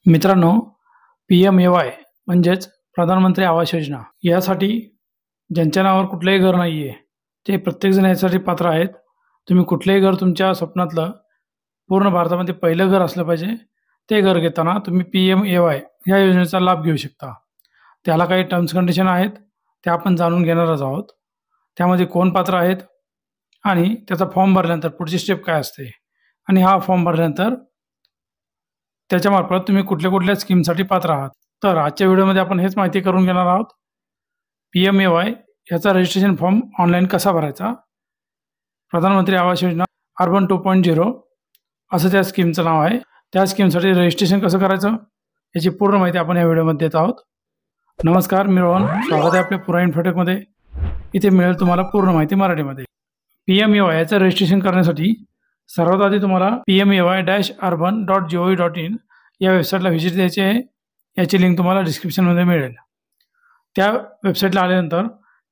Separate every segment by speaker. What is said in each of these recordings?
Speaker 1: मित्रांनो, पी-एम-ए-वाय म्हणजेच प्रधानमंत्री आवास योजना यासाठी ज्यांच्या नावावर कुठलंही घर नाही आहे, ते प्रत्येकजण यासाठी पात्र आहेत. तुम्ही कुठलंही घर तुमच्या स्वप्नातलं पूर्ण भारतामध्ये पहिलं घर असलं पाहिजे, ते घर घेताना तुम्ही पी-एम-ए-वाय या योजनेचा लाभ घेऊ शकता. त्याला काही टर्म्स कंडिशन आहेत, त्या आपण जाणून घेणारच आहोत. त्यामध्ये कोण पात्र आहेत आणि त्याचा फॉर्म भरल्यानंतर पुढची स्टेप काय असते आणि हा फॉर्म भरल्यानंतर त्याच्यामार्फत तुम्ही कुठल्या स्कीमसाठी पात्र आहात. तर आजच्या व्हिडिओमध्ये आपण हेच माहिती करून घेणार आहोत. पी-एम-ए-वाय याचा रजिस्ट्रेशन फॉर्म ऑनलाईन कसा भरायचा, प्रधानमंत्री आवास योजना अर्बन 2.0 असं त्या स्कीमचं नाव आहे. त्या स्कीमसाठी रजिस्ट्रेशन कसं करायचं याची पूर्ण माहिती आपण या व्हिडिओमध्ये देत आहोत. नमस्कार, मी रोहन. स्वागत आहे आपल्या पुरा इन्फोटेकमध्ये. इथे मिळेल तुम्हाला पूर्ण माहिती मराठीमध्ये. पी-एम-ए-वाय याचं रजिस्ट्रेशन करण्यासाठी सर्वात आधी तुम्हाला pmay-urban.gov.in या वेबसाईटला व्हिजिट द्यायची आहे. याची लिंक तुम्हाला डिस्क्रिप्शनमध्ये मिळेल. त्या वेबसाईटला आल्यानंतर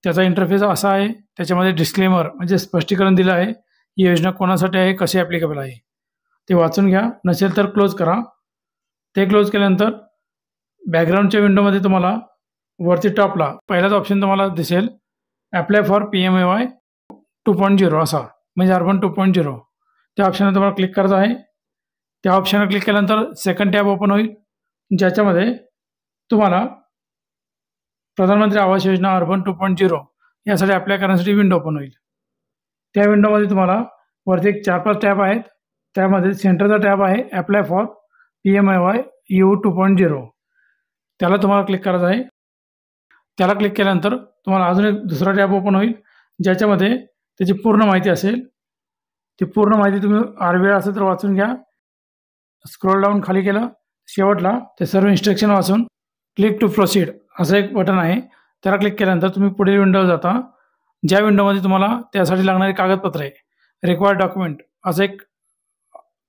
Speaker 1: त्याचा इंटरफेस असा आहे. त्याच्यामध्ये डिस्क्लेमर म्हणजे स्पष्टीकरण दिलं आहे. ही योजना कोणासाठी आहे, कशी ॲप्लिकेबल आहे ते वाचून घ्या. नसेल तर क्लोज करा. ते क्लोज केल्यानंतर बॅकग्राऊंडच्या विंडोमध्ये तुम्हाला वरती टॉपला पहिलाच ऑप्शन तुम्हाला दिसेल, ॲप्लाय फॉर पी-एम-ए-वाय 2.0 असा, म्हणजे अर्बन 2.0. त्या ऑप्शनवर तुम्हाला क्लिक करायचं आहे. त्या ऑप्शनवर क्लिक केल्यानंतर सेकंड टॅब ओपन होईल, ज्याच्यामध्ये तुम्हाला प्रधानमंत्री आवास योजना अर्बन 2.0 यासाठी अप्लाय करण्यासाठी विंडो ओपन होईल. त्या विंडोमध्ये तुम्हाला वरती एक 4-5 टॅब आहेत. त्यामध्ये सेंटरचा टॅब आहे अप्लाय फॉर पी-एम-ए-वाय यू 2.0. त्याला तुम्हाला क्लिक करायचं आहे. त्याला क्लिक केल्यानंतर तुम्हाला अजून एक दुसरा टॅब ओपन होईल, ज्याच्यामध्ये त्याची पूर्ण माहिती असेल. ती पूर्ण माहिती तुम्ही वेळ असेल तर वाचून घ्या. स्क्रोल डाऊन खाली केलं, शेवटला ते सर्व इन्स्ट्रक्शन वाचून क्लिक टू प्रोसीड असं एक बटन आहे. त्याला क्लिक केल्यानंतर तुम्ही पुढील विंडोवर जाता, ज्या विंडोमध्ये तुम्हाला त्यासाठी लागणारी कागदपत्रे रिक्वायर्ड डॉक्युमेंट असं एक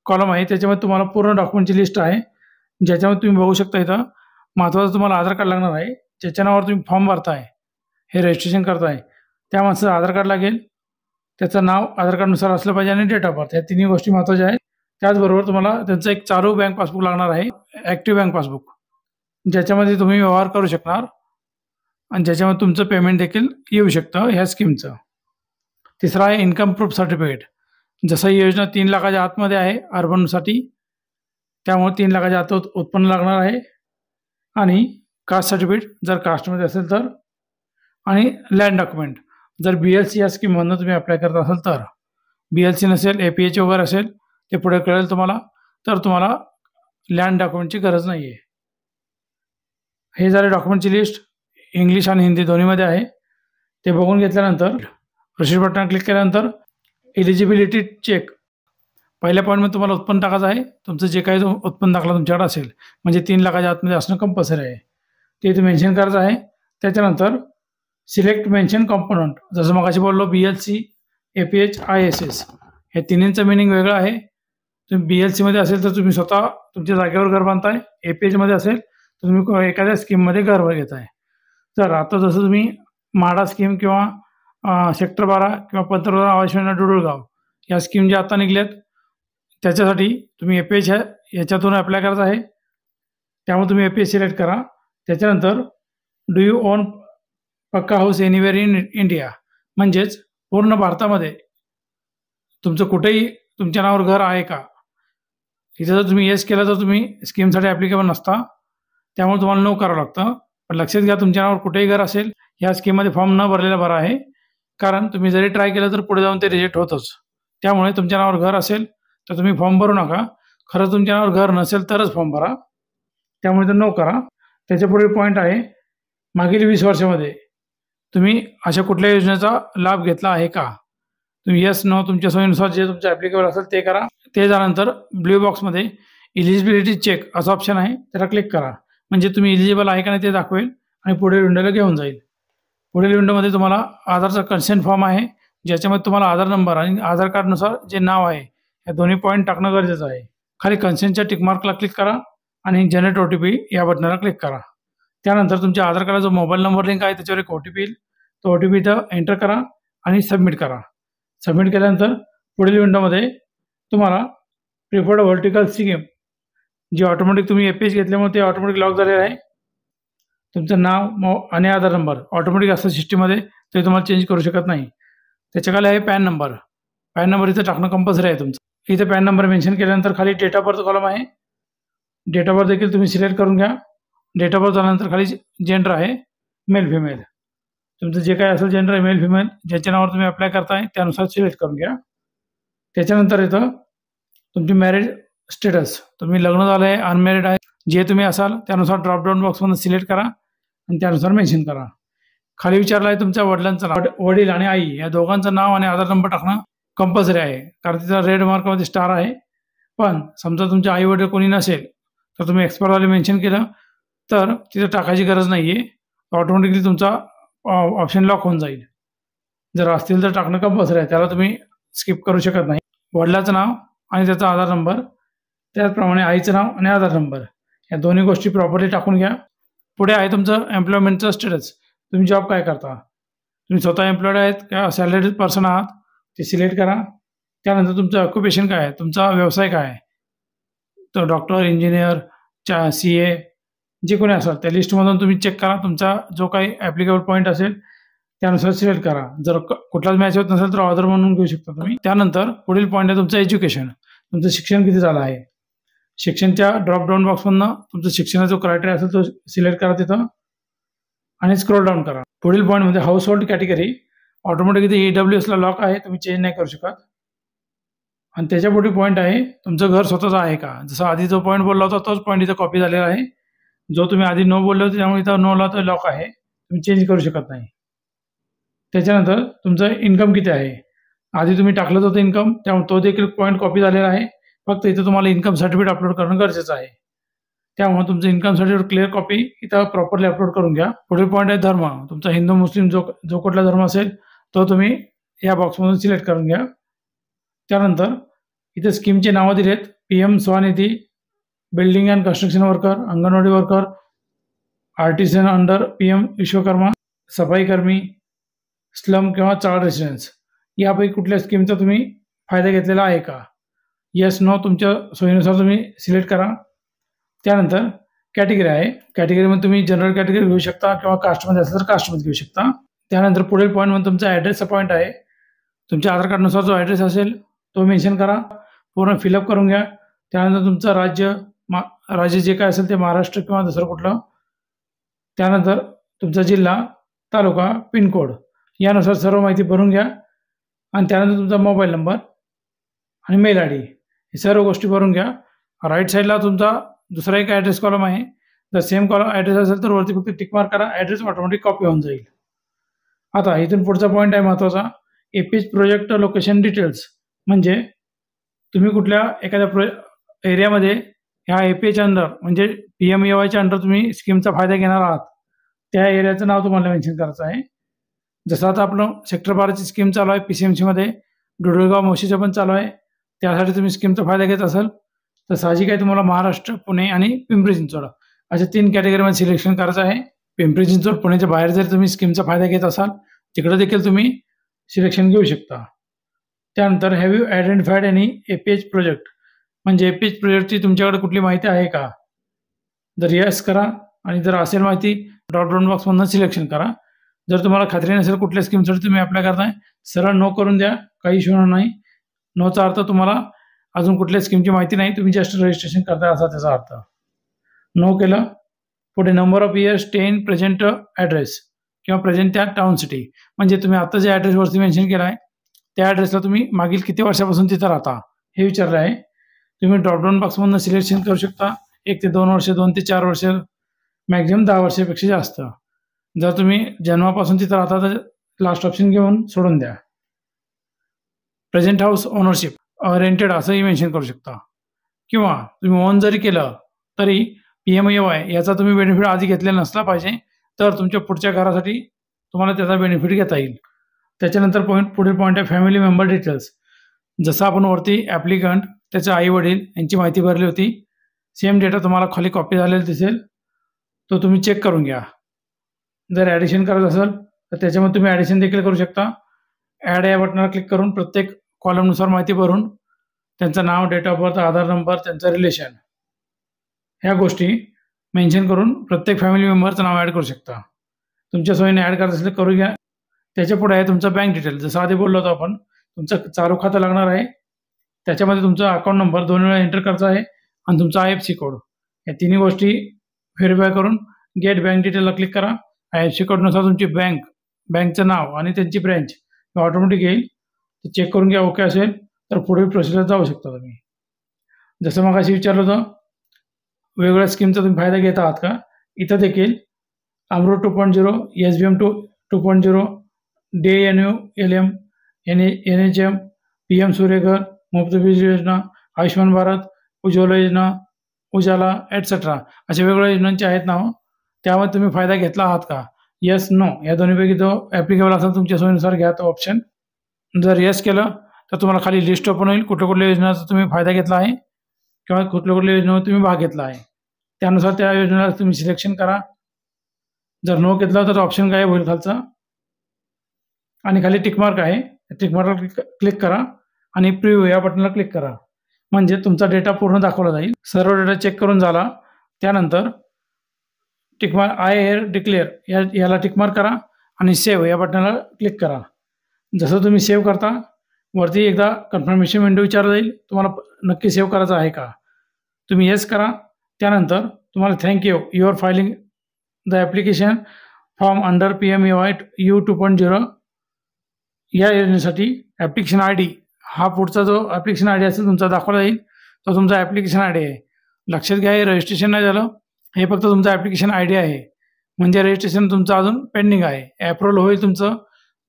Speaker 1: कॉलम आहे. त्याच्यामध्ये तुम्हाला पूर्ण डॉक्युमेंटची लिस्ट आहे, ज्याच्यामध्ये तुम्ही बघू शकता. इथं महत्त्वाचं तुम्हाला आधार कार्ड लागणार आहे. ज्याच्या नावावर तुम्ही फॉर्म भरताय, हे रजिस्ट्रेशन करताय, त्या माणसाचं आधार कार्ड लागेल. त्याचं नाव आधार कार्डनुसार असलं पाहिजे आणि डेट ऑफ बर्थ, या तिन्ही गोष्टी महत्त्वाच्या आहेत. त्याचबरोबर तुम्हाला त्यांचं एक चालू बँक पासबुक लागणार आहे, ॲक्टिव्ह बँक पासबुक, ज्याच्यामध्ये तुम्ही व्यवहार करू शकणार आणि ज्याच्यामध्ये तुमचं पेमेंट देखील येऊ शकतं ह्या स्कीमचं. तिसरा आहे इन्कम प्रूफ सर्टिफिकेट. जसं ही योजना 3 लाखाच्या आतमध्ये आहे अर्बनसाठी, त्यामुळे 3 लाखाच्या आत उत्पन्न लागणार आहे. आणि कास्ट सर्टिफिकेट जर कास्टमध्ये असेल तर, आणि लँड डॉक्युमेंट जर BLC या स्कीममधनं तुम्ही अप्लाय करत असाल तर. BLC नसेल, APH वगैरे असेल, ते पुढे कळेल तुम्हाला. तर तुम्हाला लँड डॉक्युमेंटची गरज नाही आहे. हे झाले डॉक्युमेंटची लिस्ट. इंग्लिश आणि हिंदी दोन्हीमध्ये आहे. ते बघून घेतल्यानंतर प्रोसीड बटन क्लिक केल्यानंतर एलिजिबिलिटी चेक. पहिल्या पॉईंटमध्ये तुम्हाला उत्पन्न टाकायचं आहे. तुमचं जे काही उत्पन्न दाखला तुमच्याकडे असेल, म्हणजे 3 लाखाच्या आतमध्ये असणं कंपल्सरी आहे, ते इथे मेन्शन करायचं आहे. त्याच्यानंतर सिलेक्ट मेन्शन कॉम्पोनंट, जसं मगाशी बोललो BLC, APH, ISS, हे तिन्हींचं मिनिंग वेगळं आहे. तुम्ही BLCमध्ये असेल तर तुम्ही स्वतः तुमच्या जागेवर घर बांधताय, APHमध्ये असेल तर तुम्ही एखाद्या स्कीममध्ये घर घेताय. तर आता जसं तुम्ही म्हाडा स्कीम किंवा सेक्टर 12 किंवा पंतप्रधान आवास योजना डुडुळगाव या स्कीम ज्या आता निघल्यात, त्याच्यासाठी तुम्ही APH याच्यातून अप्लाय करायचं आहे. त्यामुळे तुम्ही APH सिलेक्ट करा. त्याच्यानंतर डू यू ओन पक्का हाऊस एनिवेअर इन इंडिया, म्हणजेच पूर्ण भारतामध्ये तुमचं कुठेही तुमच्या नावावर घर आहे का. इथे जर तुम्ही येस केलं तर तुम्ही स्कीमसाठी ॲप्लिकेबल नसता, त्यामुळे तुम्हाला नो करावं लागतं. पण लक्षात घ्या, तुमच्या नावावर कुठेही घर असेल, ह्या स्कीममध्ये फॉर्म न भरलेला बरा आहे. कारण तुम्ही जरी ट्राय केलं तर पुढे जाऊन ते रिजेक्ट होतंच. त्यामुळे तुमच्या नावावर घर असेल तर तुम्ही फॉर्म भरू नका. खरं तुमच्या नावावर घर नसेल तरच फॉर्म भरा. त्यामुळे तर नो करा. त्याच्या पुढे पॉईंट आहे, मागील 20 वर्षामध्ये तुम्ही अशा कुठल्या योजनेचा लाभ घेतला आहे का. तुम्ही येस नो तुमच्या सोयीनुसार जे तुमचं ॲप्लिकेबल असेल ते करा. ते झाल्यानंतर ब्ल्यू बॉक्समध्ये इलिजिबिलिटी चेक असं ऑप्शन आहे, त्याला क्लिक करा. म्हणजे तुम्ही इलिजिबल आहे का नाही ते दाखवेल आणि पुढील विंडोला घेऊन जाईल. पुढील विंडोमध्ये तुम्हाला आधारचा कन्सेंट फॉर्म आहे, ज्याच्यामध्ये तुम्हाला आधार नंबर आणि आधार कार्डनुसार जे नाव आहे या दोन्ही पॉईंट टाकणं गरजेचं आहे. खाली कन्सेंटच्या टिकमार्कला क्लिक करा आणि जनरेट OTP या बटनाला क्लिक करा. त्यानंतर तुमच्या आधार कार्डाचा मोबाईल नंबर लिंक आहे, त्याच्यावर एक OTP येईल. तो OTP इथं एंटर करा आणि सबमिट करा. सबमिट केल्यानंतर पुढील विंडोमध्ये तुम्हाला प्रिफर्ड व्हर्टिकल स्कीम जे ऑटोमॅटिक तुम्ही एपीएच घेतल्यामुळे ते ऑटोमॅटिक लॉक झालेलं आहे. तुमचं नाव आणि आधार नंबर ऑटोमॅटिक असतं सिस्टीममध्ये, ते तुम्हाला चेंज करू शकत नाही. त्याच्या खाली आहे पॅन नंबर. पॅन नंबर इथं टाकणं कंपल्सरी आहे तुमचं. इथे पॅन नंबर मेन्शन केल्यानंतर खाली डेट ऑफ बर्थ कॉलम आहे. डेट ऑफ बर्थ देखील तुम्ही सिलेक्ट करून घ्या. डेट ऑफ बर्थ झाल्यानंतर खाली जेंडर आहे मेल फिमेल. तुमचं जे काय असेल जेंडर मेल फिमेल ज्याच्या नावावर तुम्ही अप्लाय करताय त्यानुसार सिलेक्ट करून घ्या. त्याच्यानंतर इथं तुमची मॅरिड स्टेटस, तुम्ही लग्न झालं आहे अनमॅरिड आहे जे तुम्ही असाल त्यानुसार ड्रॉपडाऊन बॉक्समधून सिलेक्ट करा आणि त्यानुसार मेन्शन करा. खाली विचारलं आहे तुमच्या वडिलांचं नाव, वडील आणि आई या दोघांचं नाव आणि आधार नंबर टाकणं कंपल्सरी आहे, कारण तिथं रेड मार्कमध्ये स्टार आहे. पण समजा तुमचे आई वडील कोणी नसेल तर तुम्ही एक्सपायर वाले मेन्शन केलं तर तिथं टाकायची गरज नाही आहे, ऑटोमॅटिकली तुमचा ऑप्शन लॉक होऊन जाईल. जर असतील तर टाकणं कंपल्सरी आहे, त्याला तुम्ही स्किप करू शकत नाही. वडिलाचं नाव आणि त्याचा आधार नंबर, त्याचप्रमाणे आईचं नाव आणि आधार नंबर या दोन्ही गोष्टी प्रॉपरली टाकून घ्या. पुढे आहे तुमचं एम्प्लॉयमेंटचं स्टेटस. तुम्ही जॉब काय करता, तुम्ही स्वतः एम्प्लॉयड आहेत का सॅलरीड पर्सन आहात ते सिलेक्ट करा. त्यानंतर तुमचं ऑक्युपेशन काय आहे, तुमचा व्यवसाय काय आहे, तो डॉक्टर, इंजिनियर, CA जे कोणी असेल त्या लिस्टमधून तुम्ही चेक करा. तुमचा जो काही ॲप्लिकेबल पॉईंट असेल त्यानुसार सिलेक्ट करा. जर कुठलाच मॅच होत नसेल तर ऑदर म्हणून घेऊ शकता तुम्ही. त्यानंतर पुढील पॉईंट आहे तुमचं एज्युकेशन. तुमचं शिक्षण किती झालं आहे, शिक्षणच्या ड्रॉपडाऊन बॉक्समधनं तुमचं शिक्षणाचा जो क्रायटेरिया असेल तो सिलेक्ट करा तिथं आणि स्क्रोल डाऊन करा. पुढील पॉईंट म्हणजे हाऊस होल्ड कॅटेगरी. ऑटोमॅटिक इथे EWSला लॉक आहे, तुम्ही चेंज नाही करू शकत. आणि त्याच्या पुढे पॉईंट आहे तुमचं घर स्वतःचं आहे का. जसं आधी जो पॉईंट बोलला होता तोच पॉईंट इथं कॉपी झालेला आहे. जो तुम्ही आधी नो बोलले होते त्यामुळे इथं नोला तो लॉक आहे, तुम्ही चेंज करू शकत नाही. त्याच्यानंतर तुमचं इन्कम किती आहे, आधी तुम्ही टाकलं होतं इन्कम त्यामुळे तो देखील पॉईंट कॉपी झालेला आहे. फक्त इथं तुम्हाला इन्कम सर्टिफिकेट अपलोड करणं गरजेचं आहे, त्यामुळे तुमचं इन्कम सर्टिफिकेट क्लिअर कॉपी इथं प्रॉपरली अपलोड करून घ्या. पुढील पॉईंट आहे धर्म. तुमचा हिंदू मुस्लिम जो कुठला धर्म असेल तो तुम्ही या बॉक्समधून सिलेक्ट करून घ्या. त्यानंतर इथे स्कीमचे नावं दिलेत, PM Svanidhi, building and construction worker, anganwadi worker, artisan under PM Vishwakarma, सफाईकर्मी, स्लम किंवा चार्ड रेसिडेन्स यापैकी कुठल्या स्कीमचा तुम्ही फायदा घेतलेला आहे का. येस नो तुमच्या सोयीनुसार तुम्ही सिलेक्ट करा. त्यानंतर कॅटेगरी आहे, कॅटेगरीमध्ये तुम्ही जनरल कॅटेगरी घेऊ शकता किंवा कास्टमध्ये असेल तर कास्टमध्ये घेऊ शकता. त्यानंतर पुढील पॉईंटमध्ये तुमचा ॲड्रेसचा पॉईंट आहे. तुमच्या आधार कार्डनुसार जो ॲड्रेस असेल तो मेन्शन करा, पूर्ण फिलअप करून घ्या. त्यानंतर तुमचं राज्य जे काय असेल ते महाराष्ट्र किंवा दुसरं कुठलं. त्यानंतर तुमचा जिल्हा, तालुका, पिनकोड यानुसार सर्व माहिती भरून घ्या. आणि त्यानंतर तुमचा मोबाईल नंबर आणि मेल ID हे सर्व गोष्टी भरून घ्या. राईट साईडला तुमचा दुसरा एक ॲड्रेस कॉलम आहे. जर सेम कॉलम ॲड्रेस असेल तर वरती फक्त टिक मार्क करा, ॲड्रेस ऑटोमॅटिक कॉपी होऊन जाईल. आता इथून पुढचा पॉईंट आहे महत्त्वाचा, एपीएच प्रोजेक्ट लोकेशन डिटेल्स. म्हणजे तुम्ही कुठल्या एखाद्या एरियामध्ये ह्या एपीएच अंडर म्हणजे PMAYच्या अंडर तुम्ही स्कीमचा फायदा घेणार आहात, त्या एरियाचं नाव तुम्हाला मेन्शन करायचं आहे. जसं आता आपलं सेक्टर 12ची स्कीम चालू आहे PCMCमध्ये, डोडळगाव मोशीचं पण चालू आहे, त्यासाठी तुम्ही स्कीमचा फायदा घेत असाल तर साहजिक आहे तुम्हाला महाराष्ट्र, पुणे आणि पिंपरी चिंचवड अशा 3 कॅटेगरीमध्ये सिलेक्शन करायचं आहे. पिंपरी चिंचवड, पुण्याच्या बाहेर जर तुम्ही स्कीमचा फायदा घेत असाल तिकडे देखील तुम्ही सिलेक्शन घेऊ शकता. त्यानंतर have you identified any APH project, म्हणजे एपीएच प्रोजेक्टची तुमच्याकडे कुठली माहिती आहे का. जर येस करा आणि जर असेल माहिती ड्रॉपडाऊन बॉक्समधून सिलेक्शन करा. जर तुम्हाला खात्री नसेल कुठल्या स्कीमसाठी तुम्ही अप्लाय करताय सरळ नो करून द्या, काही इश्यू होणार नाही. नोचा अर्थ तुम्हाला अजून कुठल्या स्कीमची माहिती नाही, तुम्ही जस्ट रजिस्ट्रेशन करताय असा त्याचा अर्थ. नो केलं. पुढे number of years stay in present address किंवा प्रेझेंट त्या टाउन सिटी, म्हणजे तुम्ही आता जे ॲड्रेसवरती मेन्शन केला आहे त्या ॲड्रेसला तुम्ही मागील किती वर्षापासून तिथं राहता हे विचारलं आहे. तुम्ही ड्रॉपडाऊन बॉक्समधून सिलेक्शन करू शकता 1 ते 2 वर्ष, 2 ते 4 वर्ष, मॅक्झिमम 10 वर्षापेक्षा जास्त. जर तुम्ही जन्मापासून तिथं राहता तर लास्ट ऑप्शन घेऊन सोडून द्या. प्रेझेंट हाऊस ओनरशिप रेंटेड असंही मेन्शन करू शकता, किंवा तुम्ही ओन जरी केलं तरी PMAY याचा तुम्ही बेनिफिट आधी घेतलेला नसला पाहिजे, तर तुमच्या पुढच्या घरासाठी तुम्हाला त्याचा बेनिफिट घेता येईल. त्याच्यानंतर पुढील पॉईंट आहे फॅमिली मेंबर डिटेल्स. जसं आपण वरती ॲप्लिकंट, त्याचे आई वडील यांची माहिती भरली होती, सेम डेटा तुम्हाला खाली कॉपी झालेला दिसेल, तो तुम्ही चेक करून घ्या. जर ॲडिशन करत असेल तर त्याच्यामध्ये तुम्ही ॲडिशन देखील करू शकता. ॲड या बटनावर क्लिक करून प्रत्येक कॉलमनुसार माहिती भरून त्यांचं नाव, date of birth, Aadhaar number, त्यांचं रिलेशन ह्या गोष्टी मेन्शन करून प्रत्येक फॅमिली मेंबरचं नाव ॲड करू शकता. तुमच्या सोयीने ॲड करायचं असेल तर करू घ्या. त्याच्या पुढे आहे तुमचा बँक डिटेल. जसं आधी बोललो होतो आपण, तुमचं चालू खातं लागणार आहे. त्याच्यामध्ये तुमचा अकाउंट नंबर 2 वेळा एंटर करायचा आहे आणि तुमचा IFSC कोड. या तिन्ही गोष्टी व्हेरीफाय करून गेट बँक डिटेलला क्लिक करा. IFSC कोडनुसार तुमची बँकचं नाव आणि त्यांची ब्रँच ऑटोमॅटिक येईल. ते चेक करून घ्या. ओके असेल तर पुढील प्रोसेसला जाऊ शकता तुम्ही. जसं मग अशी विचारलं होतं, वेगवेगळ्या स्कीमचा तुम्ही फायदा घेत आहात का? इथं देखील अमृत 2.0, SBM 2.0, DNULM, NHM, PM Surya Ghar, मुफ्त वीज योजना, आयुष्यमान भारत, उज्ज्वला योजना, उजाला एटसेट्रा अशा वेगवेगळ्या योजनांचे आहेत नाव. त्यामध्ये तुम्ही फायदा घेतला आहात का? येस, नो या दोन्हीपैकी जो ॲप्लिकेबल असेल तुमच्या सोयीनुसार घ्या तो ऑप्शन. जर येस केलं तर तुम्हाला खाली लिस्ट ओपन होईल कुठल्या कुठल्या योजनांचा तुम्ही फायदा घेतला आहे किंवा कुठल्या कुठल्या योजनेवर तुम्ही भाग घेतला आहे. त्यानुसार त्या योजनेला तुम्ही सिलेक्शन करा. जर नो घेतला तर ऑप्शन गायब होईल खालचा आणि खाली टिकमार्क आहे. टिकमार्कला क्लिक करा आणि प्रिव्ह्यू या बटनला क्लिक करा. म्हणजे तुमचा डेटा पूर्ण दाखवला जाईल. सर्व डेटा चेक करून झाला त्यानंतर टिकमार्क आय हेअर डिक्लेअर याला टिकमार्क करा आणि सेव्ह या बटनला क्लिक करा. जसं तुम्ही सेव्ह करता वरती एकदा कन्फर्मेशन विंडो विचारला जाईल, तुम्हाला नक्की सेव्ह करायचं आहे का? तुम्ही येस करा. त्यानंतर तुम्हाला thank you your filing the application form under PMAY 2.0 या योजनेसाठी ॲप्लिकेशन ID हा पुढचा जो ॲप्लिकेशन ID असेल तुमचा दाखवला जाईल तो तुमचा ॲप्लिकेशन ID आहे. लक्षात घ्या, हे रजिस्ट्रेशन नाही झालं, हे फक्त तुमचं ॲप्लिकेशन ID आहे. म्हणजे रजिस्ट्रेशन तुमचं अजून पेंडिंग आहे. अप्रूव्हल होईल तुमचं.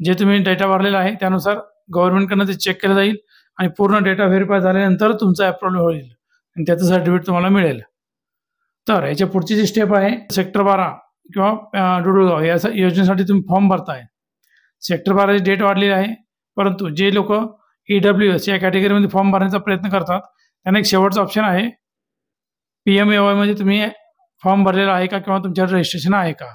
Speaker 1: जे तुम्ही डेटा भरलेला आहे त्यानुसार गव्हर्नमेंटकडनं ते चेक केलं जाईल आणि पूर्ण डेटा व्हेरीफाय झाल्यानंतर तुमचं अप्रूव्हल होईल आणि त्याचं सर्टिफिकेट तुम्हाला मिळेल. तर याच्या पुढची जी स्टेप आहे सेक्टर 12 किंवा डुडुळगाव या योजनेसाठी तुम्ही फॉर्म भरताय. सेक्टर 12ची डेट वाढलेली आहे, परंतु जे लोक EWS या कॅटेगरीमध्ये फॉर्म भरण्याचा प्रयत्न करतात त्यांना एक शेवटचा ऑप्शन आहे. PMAY मध्ये तुम्ही फॉर्म भरलेला आहे का किंवा तुमच्यावर रजिस्ट्रेशन आहे का?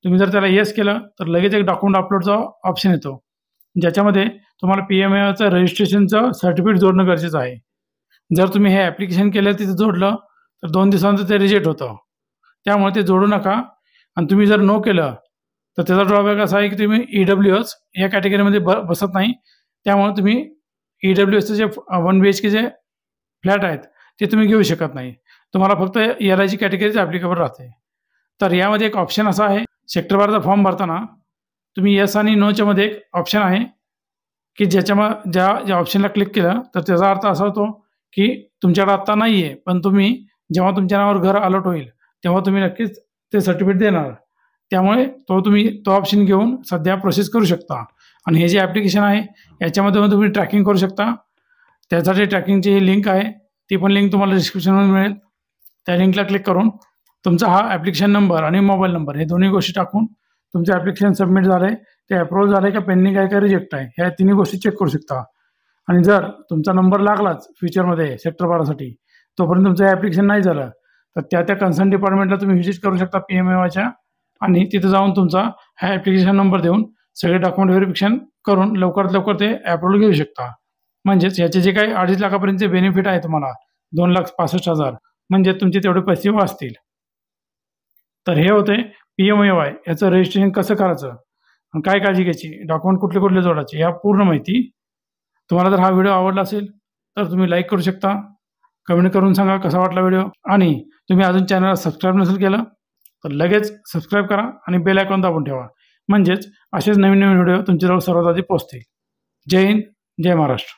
Speaker 1: तुम्ही जर त्याला येस केलं तर लगेच एक डॉक्युमेंट अपलोडचा ऑप्शन येतो, ज्याच्यामध्ये तुम्हाला PMAYचं रजिस्ट्रेशनचं सर्टिफिकेट जोडणं गरजेचं आहे. जर तुम्ही हे ॲप्लिकेशन केलं तिथं जोडलं तर 2 दिवसानंतर ते रिजेक्ट होतं. त्यामुळे ते जोडू नका. आणि तुम्ही जर नो केलं तर त्याचा ड्रॉबॅक असा आहे की तुम्ही EWS या कॅटेगरीमध्ये बसत नाही. त्यामुळे तुम्ही EWSचे जे 1 BHK जे फ्लॅट आहेत ते तुम्ही घेऊ शकत नाही. तुम्हाला फक्त LIG कॅटेगरीच ॲप्लिकेबल राहते. तर यामध्ये एक ऑप्शन असा आहे, सेक्टर 12चा फॉर्म भरताना तुम्ही येस आणि नोच्या मध्ये एक ऑप्शन आहे की ज्या ऑप्शनला क्लिक केलं तर त्याचा अर्थ असा होतो की तुमच्याकडे आत्ता नाही आहे, पण तुम्ही जेव्हा तुमच्या नावावर घर अलॉट होईल तेव्हा तुम्ही नक्कीच ते सर्टिफिकेट देणार. त्यामुळे तुम्ही तो ऑप्शन घेऊन सध्या प्रोसेस करू शकता. आणि हे जे ॲप्लिकेशन आहे याच्यामध्ये तुम्ही ट्रॅकिंग करू शकता. त्यासाठी ट्रॅकिंगची ही लिंक आहे, ती पण लिंक तुम्हाला डिस्क्रिप्शनमध्ये मिळेल. त्या लिंकला क्लिक करून तुमचा हा ॲप्लिकेशन नंबर आणि मोबाईल नंबर हे दोन्ही गोष्टी टाकून तुमचं ॲप्लिकेशन सबमिट झालं आहे, ते अप्रूव्ह झालं आहे का पेंडिंग आहे का रिजेक्ट आहे ह्या तिन्ही गोष्टी चेक करू शकता. आणि जर तुमचा नंबर लागलाच फ्युचरमध्ये सेक्टर 12साठी तोपर्यंत तुमचं ॲप्लिकेशन नाही झालं तर त्या कन्सर्न डिपार्टमेंटला तुम्ही व्हिजिट करू शकता PMAYच्या आणि तिथं जाऊन तुमचा हा ॲप्लिकेशन नंबर देऊन सगळे डॉक्युमेंट व्हेरिफिकेशन करून लवकरात लवकर ते अप्रूव्हल घेऊ शकता. म्हणजेच याचे जे काही 2.5 लाखापर्यंतचे बेनिफिट आहे तुम्हाला 2,65,000 म्हणजे तुमचे तेवढे पैसे वाचतील. तर हे होते PMAY याचं रजिस्ट्रेशन कसं करायचं आणि काय काळजी घ्यायची, डॉक्युमेंट कुठले कुठले जोडायचे, या पूर्ण माहिती. तुम्हाला जर हा व्हिडिओ आवडला असेल तर तुम्ही लाईक करू शकता, कमेंट करून सांगा कसा वाटला व्हिडिओ. आणि तुम्ही अजून चॅनलला सबस्क्राईब नसेल केलं तर लगेच सबस्क्राईब करा आणि बेल आयकॉन दाबून ठेवा. म्हणजेच असेच नवीन नवीन व्हिडिओ तुमच्याजवळ सर्वात आधी पोहोचतील. जय हिंद, जय महाराष्ट्र.